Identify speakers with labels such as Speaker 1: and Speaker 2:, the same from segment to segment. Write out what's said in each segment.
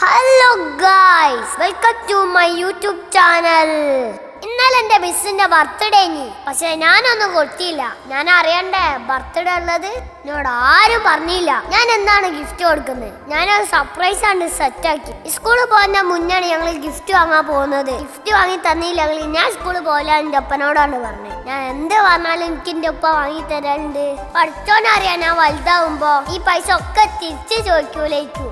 Speaker 1: Hello guys, welcome to my YouTube channel. ഇന്നലെ എന്റെ മിസ്സിന്റെ birthday പക്ഷെ ഞാനൊന്നും കൊടുത്തില്ല. ഞാൻ അറിയണ്ടേ ബർത്ത്ഡേ ഉള്ളത്? എന്നോട് ആരും പറഞ്ഞില്ല. ഞാൻ എന്താണ് ഗിഫ്റ്റ് കൊടുക്കുന്നത്? ഞാനൊരു സർപ്രൈസ് ആണ് സെറ്റാക്കി. സ്കൂളിൽ പോകുന്ന മുന്നാണ് ഞങ്ങൾ ഗിഫ്റ്റ് വാങ്ങാൻ പോകുന്നത്. ഗിഫ്റ്റ് വാങ്ങി തന്നില്ലെങ്കിൽ ഞാൻ സ്കൂളിൽ പോകില്ല. എന്റെ ഒപ്പനോടാണ് പറഞ്ഞത്. ഞാൻ എന്ത് പറഞ്ഞാലും എനിക്ക് എന്റെ ഒപ്പ വാങ്ങി തരാറുണ്ട്. പഠിച്ചോനറിയാൻ ഞാൻ വലുതാവുമ്പോ ഈ പൈസ ഒക്കെ തിരിച്ചു ചോദിക്കൂലേക്കു.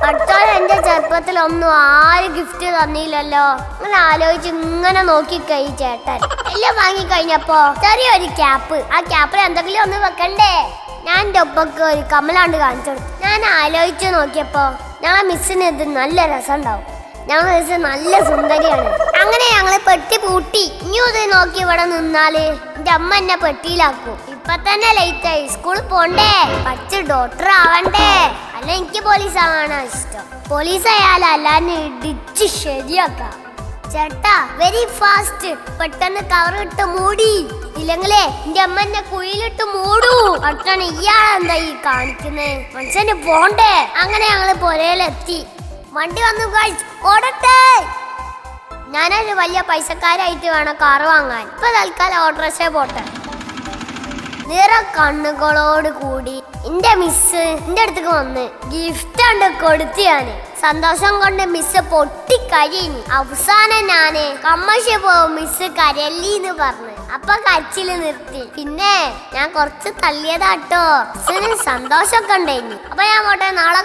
Speaker 1: പഠിച്ചോൻ എന്റെ ചെറുപ്പത്തിലൊന്നും ആരും ഗിഫ്റ്റ് തന്നില്ലല്ലോ. അങ്ങനെ ആലോചിച്ച് ഇങ്ങനെ നോക്കിക്കൈ ചേട്ടൻ എല്ലാം വാങ്ങി കഴിഞ്ഞപ്പോ ചെറിയൊരു ക്യാപ്പ്. ആ ക്യാപ്പിൽ എന്തെങ്കിലും ഒന്ന് വെക്കണ്ടേ? ഞാൻ എന്റെ ഒപ്പക്ക് ഒരു കമ്മലാണ്ട് കാണിച്ചു കൊടുത്തു. ഞാൻ ആലോചിച്ച് നോക്കിയപ്പോ ഞങ്ങളെ മിസ്സിന് ഇത് നല്ല രസം ഉണ്ടാവും. ഞങ്ങളെ മിസ് നല്ല സുന്ദരിയാണ്. അങ്ങനെ ഞങ്ങള് പെട്ടി പൂട്ടി. ഇനി ഇത് നോക്കി ഇവിടെ നിന്നാല് എന്റെ അമ്മ എന്നെ പെട്ടിയിലാക്കും. ഇപ്പൊ തന്നെ ലേറ്റ് ആയി. സ്കൂളിൽ പോണ്ടേ, പഠിച്ച് ഡോക്ടർ ആവണ്ടേ? അല്ല, എനിക്ക് പോലീസ് ആവാനാ ഇഷ്ടം. പോലീസ് ആയാലും അല്ലാതെ ഇടിച്ച് ശരിയാക്കാം. ചേട്ടാ, വെരി ഫാസ്റ്റ്. പെട്ടെന്ന് കവർ ഇട്ട് മൂടി, ഇല്ലെങ്കിലേ എന്റെ അമ്മ എന്നെ കുഴിയിലിട്ട് മൂടൂ. പെട്ടെന്ന് ഇയാളെന്താ ഈ കാണിക്കുന്നേ? മനുഷ്യന് പോണ്ടേ. അങ്ങനെ ഞങ്ങള് പുരയിലെത്തി. വണ്ടി വന്നു ഗൈസ്, ഓടട്ടെ. ഞാനൊരു വലിയ പൈസക്കാരായിട്ട് വേണം കാറ് വാങ്ങാൻ. ഇപ്പൊ തൽക്കാലം ഓട്ടോറിക്ഷ പോട്ടെ. നിറ കണ്ണുകളോട് കൂടി എന്റെ മിസ് എന്റെ അടുത്തേക്ക് വന്ന് ഗിഫ്റ്റ് ഉണ്ട് കൊടുത്തു. ഞാന് സന്തോഷം കൊണ്ട് മിസ് പൊട്ടിക്കഴിഞ്ഞു. അവസാനം ഞാന് കമ്മശ പോവും മിസ് കരല്ലീന്ന് പറഞ്ഞു. അപ്പൊ കരച്ചില് നിർത്തി. പിന്നെ ഞാൻ കുറച്ച് തള്ളിയതാട്ടോ. മിസ്സിന് സന്തോഷമൊക്കെ ഉണ്ടായിരുന്നു. അപ്പൊ ഞാൻ പോട്ടെ, നാളെ